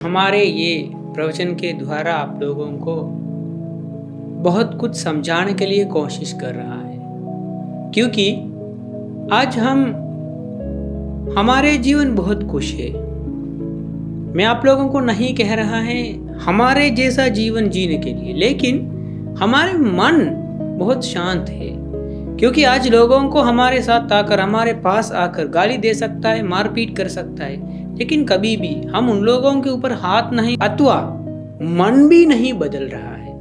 हमारे ये प्रवचन के द्वारा आप लोगों को बहुत कुछ समझाने के लिए कोशिश कर रहा है, क्योंकि आज हमारे जीवन बहुत खुश है। मैं आप लोगों को नहीं कह रहा है हमारे जैसा जीवन जीने के लिए, लेकिन हमारे मन बहुत शांत है, क्योंकि आज लोगों को हमारे साथ आकर, हमारे पास आकर गाली दे सकता है, मारपीट कर सकता है, लेकिन कभी भी हम उन लोगों के ऊपर हाथ नहीं अथवा मन भी नहीं बदल रहा है,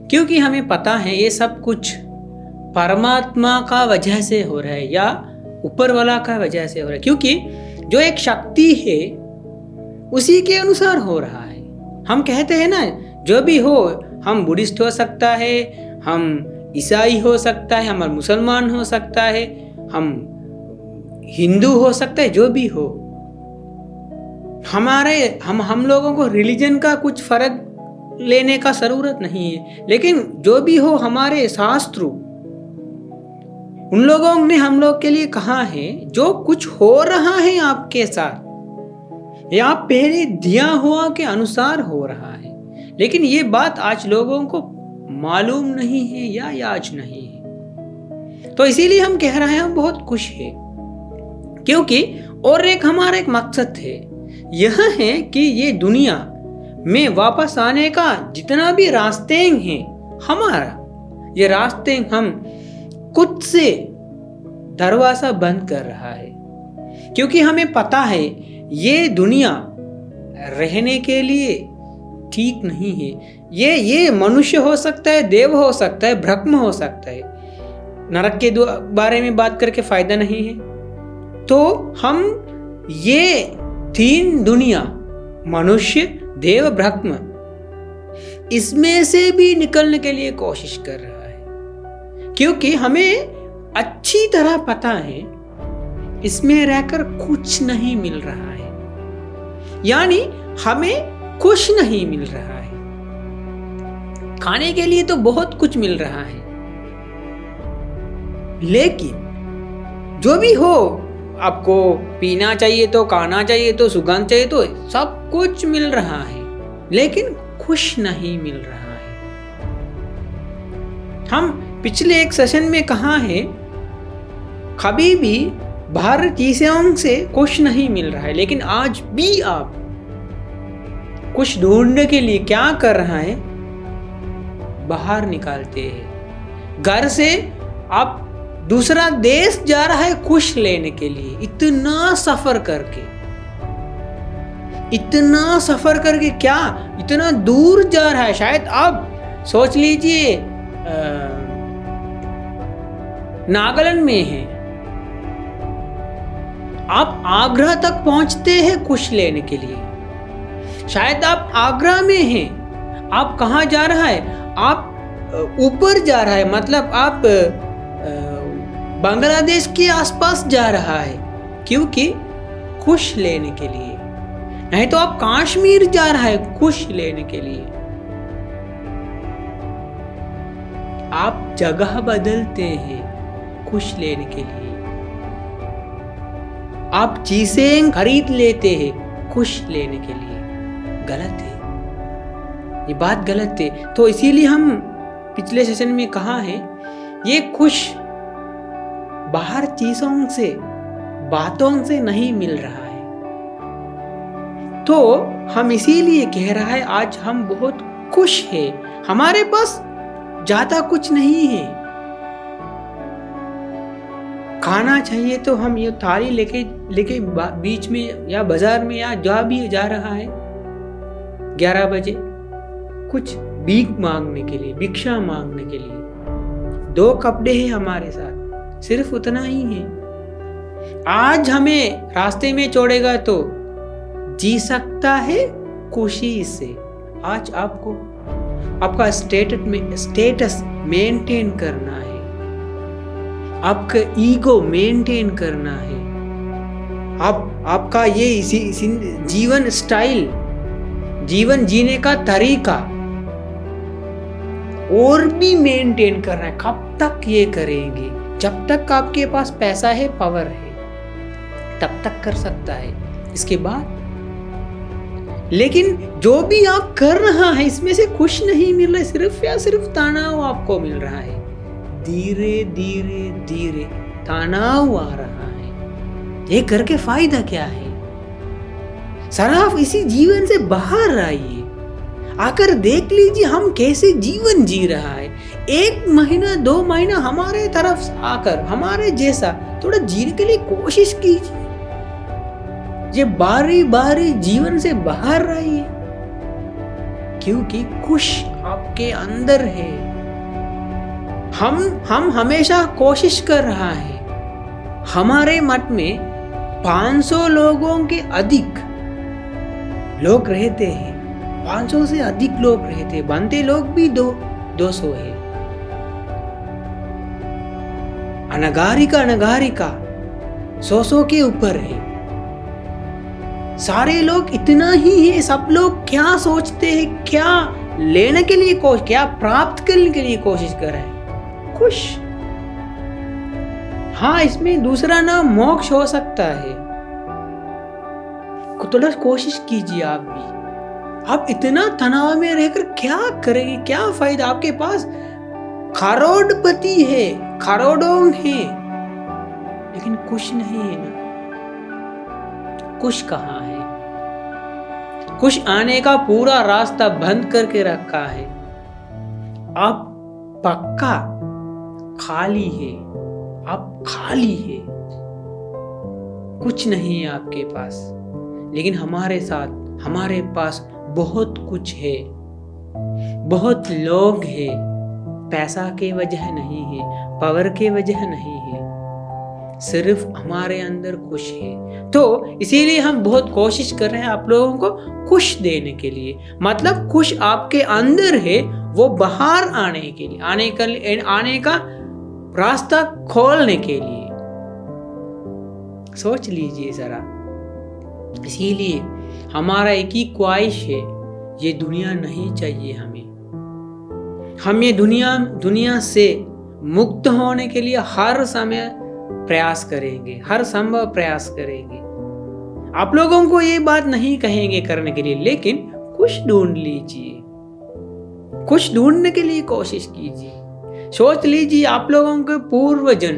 क्योंकि हमें पता है ये सब कुछ परमात्मा का वजह से हो रहा है या ऊपर वाला का वजह से हो रहा है, क्योंकि जो एक शक्ति है उसी के अनुसार हो रहा है। हम कहते हैं ना, जो भी हो, हम बुद्धिस्ट हो सकता है, हम ईसाई हो सकता है, हम मुसलमान हो सकता है, हम हिंदू हो सकता है, जो भी हो, हम लोगों को रिलीजन का कुछ फर्क लेने का जरूरत नहीं है, लेकिन जो भी हो, हमारे शास्त्र उन लोगों ने हम लोग के लिए कहा है जो कुछ हो रहा है आपके साथ या पहले दिया हुआ के अनुसार हो रहा है, लेकिन ये बात आज लोगों को मालूम नहीं है या याद नहीं है। तो इसीलिए हम कह रहे हैं हम बहुत खुश है, क्योंकि और एक हमारा एक मकसद है, यह है कि ये दुनिया में वापस आने का जितना भी रास्ते हैं, हमारा ये रास्ते हम खुद से दरवाजा बंद कर रहा है, क्योंकि हमें पता है ये दुनिया रहने के लिए ठीक नहीं है। ये मनुष्य हो सकता है, देव हो सकता है, ब्रह्म हो सकता है, नरक के बारे में बात करके फायदा नहीं है। तो हम ये तीन दुनिया, मनुष्य, देव, ब्रह्म, इसमें से भी निकलने के लिए कोशिश कर रहा है, क्योंकि हमें अच्छी तरह पता है इसमें रहकर कुछ नहीं मिल रहा है, यानी हमें कुछ नहीं मिल रहा है। खाने के लिए तो बहुत कुछ मिल रहा है, लेकिन जो भी हो, आपको पीना चाहिए तो, खाना चाहिए तो, सुगंध चाहिए तो, सब कुछ मिल रहा है, लेकिन खुश नहीं मिल रहा है। हम पिछले एक सेशन में कहा है कभी भी बाहर चीजों से खुश नहीं मिल रहा है, लेकिन आज भी आप कुछ ढूंढने के लिए क्या कर रहा है, बाहर निकालते हैं। घर से आप दूसरा देश जा रहा है खुश लेने के लिए, इतना सफर करके क्या इतना दूर जा रहा है। शायद आप सोच लीजिए नागालैंड में है, आप आगरा तक पहुंचते हैं खुश लेने के लिए। शायद आप आगरा में हैं, आप कहाँ जा रहा है, आप ऊपर जा रहा है, मतलब आप बांग्लादेश के आसपास जा रहा है, क्योंकि खुश लेने के लिए। नहीं तो आप कश्मीर जा रहा है खुश लेने के लिए। आप जगह बदलते हैं खुश लेने के लिए, आप चीजें खरीद लेते हैं खुश लेने के लिए। गलत है, ये बात गलत है। तो इसीलिए हम पिछले सेशन में कहा है ये खुश बाहर चीजों से, बातों से नहीं मिल रहा है। तो हम इसीलिए कह रहा है आज हम बहुत खुश हैं, हमारे पास ज्यादा कुछ नहीं है। खाना चाहिए तो हम ये थाली लेके बीच में या बाजार में या जहाँ भी जा रहा है 11 बजे कुछ भीख मांगने के लिए, भिक्षा मांगने के लिए। 2 कपड़े हैं हमारे साथ, सिर्फ उतना ही है। आज हमें रास्ते में छोड़ेगा तो जी सकता है खुशी से। आज आपको आपका स्टेटस मेंटेन करना है, आपका ईगो मेंटेन करना है, आपका ये जीवन स्टाइल, जीवन जीने का तरीका और भी मेंटेन करना है। कब तक ये करेंगे? जब तक आपके पास पैसा है, पावर है, तब तक कर सकता है। इसके बाद लेकिन जो भी आप कर रहा है इसमें से खुश नहीं मिल रहा है, सिर्फ या सिर्फ तनाव आपको मिल रहा है। धीरे धीरे धीरे तनाव आ रहा है। ये करके फायदा क्या है? सर आप इसी जीवन से बाहर आइए, आकर देख लीजिए हम कैसे जीवन जी रहा है। 1 महीना 2 महीना हमारे तरफ आकर हमारे जैसा थोड़ा जीने के लिए कोशिश कीजिए। ये बारी बारी जीवन से बाहर आइए, क्योंकि खुश आपके अंदर है। हम हमेशा कोशिश कर रहा है। हमारे मठ में 500 लोगों के अधिक लोग रहते हैं, 500 से अधिक लोग रहते हैं, बनते लोग भी 200 है। अनगारिका 100 के ऊपर है। सारे लोग इतना ही है। सब लोग क्या सोचते हैं, क्या लेने के लिए क्या प्राप्त करने के लिए कोशिश कर रहे हैं? खुश। हाँ, इसमें दूसरा नाम मोक्ष हो सकता है। थोड़ा कोशिश कीजिए आप भी। आप इतना तनाव में रहकर क्या करेंगे? क्या फायदा? आपके पास करोड़पति है, करोड़ों है, लेकिन खुश नहीं है ना। खुश कहाँ है? खुश आने का पूरा रास्ता बंद करके रखा है। आप पक्का खाली है, आप खाली है, कुछ नहीं है आपके पास। लेकिन हमारे पास बहुत कुछ है, बहुत लोग हैं। पैसा के वजह नहीं है, पावर के वजह नहीं है, सिर्फ हमारे अंदर खुश है। तो इसीलिए हम बहुत कोशिश कर रहे हैं आप लोगों को खुश देने के लिए। मतलब खुश आपके अंदर है, वो बाहर आने के लिए, आने का रास्ता खोलने के लिए। सोच लीजिए जरा। इसीलिए हमारा एक ही ख्वाहिश है, ये दुनिया नहीं चाहिए हमें। हम ये दुनिया से मुक्त होने के लिए हर समय प्रयास करेंगे, हर संभव प्रयास करेंगे। आप लोगों को ये बात नहीं कहेंगे करने के लिए, लेकिन कुछ ढूंढ लीजिए, कुछ ढूंढने के लिए कोशिश कीजिए। सोच लीजिए आप लोगों के पूर्वजन,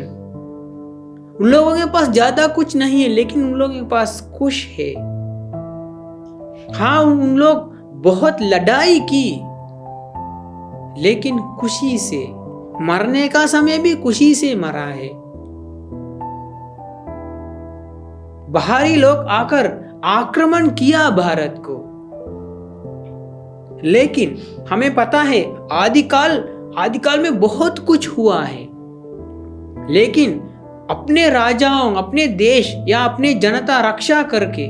उन लोगों के पास ज्यादा कुछ नहीं है, लेकिन उन लोगों के पास खुश है। हाँ, उन लोग बहुत लड़ाई की, लेकिन खुशी से, मरने का समय भी खुशी से मरा है। बाहरी लोग आकर आक्रमण किया भारत को, लेकिन हमें पता है आदिकाल में बहुत कुछ हुआ है, लेकिन अपने राजाओं, अपने देश या अपने जनता रक्षा करके,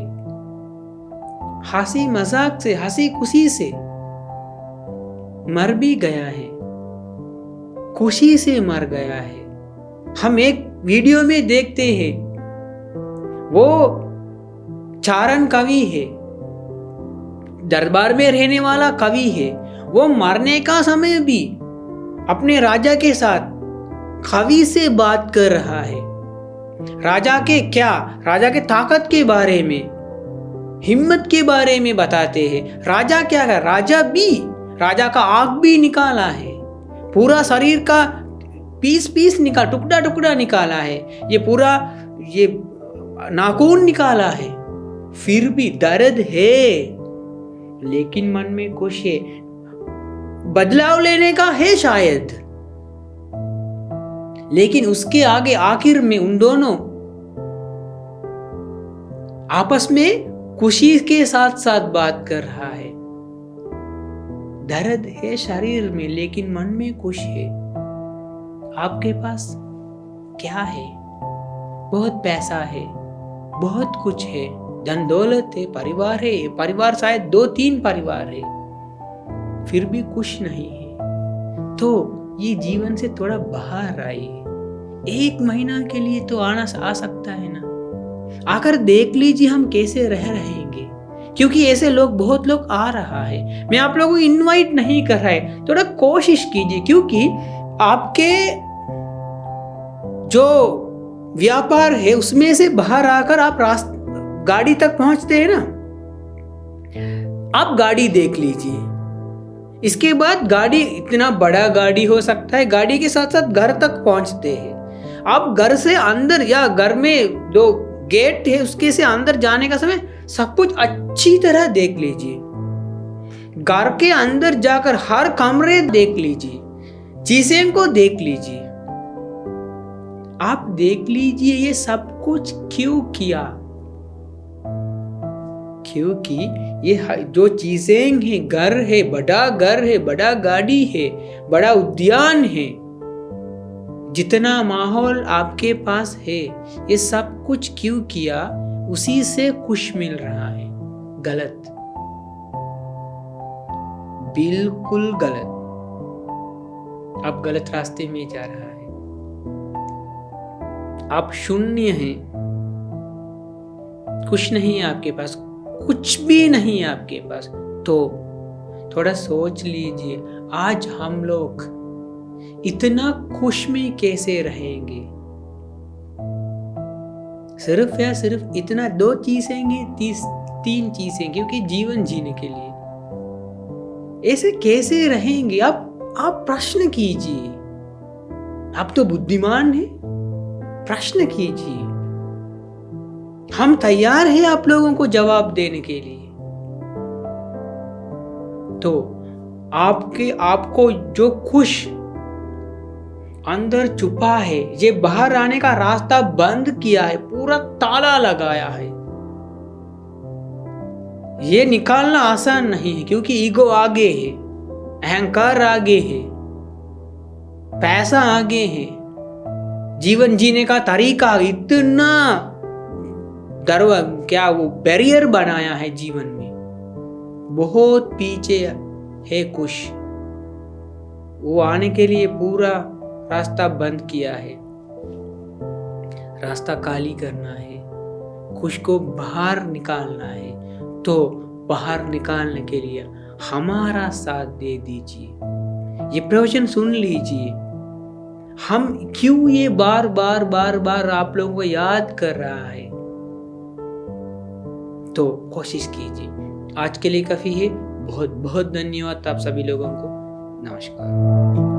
हंसी मजाक से, हंसी खुशी से मर भी गया है, खुशी से मर गया है। हम एक वीडियो में देखते हैं, वो चारण कवि है, दरबार में रहने वाला कवि है। वो मरने का समय भी अपने राजा के साथ कवि से बात कर रहा है। राजा के ताकत के बारे में, हिम्मत के बारे में बताते हैं। राजा क्या कर, राजा का आंख भी निकाला है, पूरा शरीर का पीस टुकड़ा निकाला है, ये नाखून निकाला है, फिर भी दर्द है, लेकिन मन में खुश है। बदलाव लेने का है शायद, लेकिन उसके आगे आखिर में उन दोनों आपस में खुशी के साथ साथ बात कर रहा है। दर्द है शरीर में, लेकिन मन में खुश है। आपके पास क्या है? बहुत पैसा है, बहुत कुछ है, धन दौलत है, परिवार है, परिवार शायद 2-3 परिवार है, फिर भी खुश नहीं है। तो ये जीवन से थोड़ा बाहर आइए। 1 महीना के लिए तो आ सकता है ना। आकर देख लीजिए हम कैसे रह रहेंगे, क्योंकि ऐसे बहुत लोग आ रहा है। मैं आप लोगों को इनवाइट नहीं कर रहा है, थोड़ा कोशिश कीजिए, क्योंकि आपके जो व्यापार है उसमें से बाहर आकर आप गाड़ी तक पहुंचते हैं ना, आप गाड़ी देख लीजिए, इसके बाद गाड़ी इतना बड़ा गाड़ी हो सकता है, गाड़ी के साथ साथ घर तक पहुंचते हैं। आप घर से अंदर या घर में जो गेट है उसके से अंदर जाने का समय सब कुछ अच्छी तरह देख लीजिए। घर के अंदर जाकर हर कमरे देख लीजिए, चीजें को देख लीजिए। आप देख लीजिए ये सब कुछ क्यों किया? क्योंकि ये जो चीजें हैं, घर है, बड़ा गाड़ी है, बड़ा उद्यान है, जितना माहौल आपके पास है, ये सब कुछ क्यों किया? उसी से खुश मिल रहा है। गलत, बिल्कुल गलत। आप गलत रास्ते में जा रहा है। आप शून्य हैं, कुछ नहीं है आपके पास, कुछ भी नहीं है आपके पास। तो थोड़ा सोच लीजिए, आज हम लोग इतना खुश में कैसे रहेंगे? सिर्फ या सिर्फ इतना 2 चीजें, 3 चीजें, क्योंकि जीवन जीने के लिए ऐसे कैसे रहेंगे? आप प्रश्न कीजिए। आप तो बुद्धिमान हैं, प्रश्न कीजिए। हम तैयार हैं आप लोगों को जवाब देने के लिए। तो आपको जो खुश अंदर छुपा है, ये बाहर आने का रास्ता बंद किया है, पूरा ताला लगाया है। ये निकालना आसान नहीं है, क्योंकि ईगो आगे है, अहंकार आगे है, पैसा आगे है, जीवन जीने का तरीका इतना वो बैरियर बनाया है जीवन में, बहुत पीछे है कुछ। वो आने के लिए पूरा रास्ता बंद किया है। रास्ता खाली करना है, खुश को बाहर निकालना है। तो बाहर निकालने के लिए हमारा साथ दे दीजिए। ये प्रवचन सुन लीजिए। हम क्यों ये बार बार आप लोगों को याद कर रहा है? तो कोशिश कीजिए। आज के लिए काफी है। बहुत बहुत धन्यवाद आप सभी लोगों को। नमस्कार।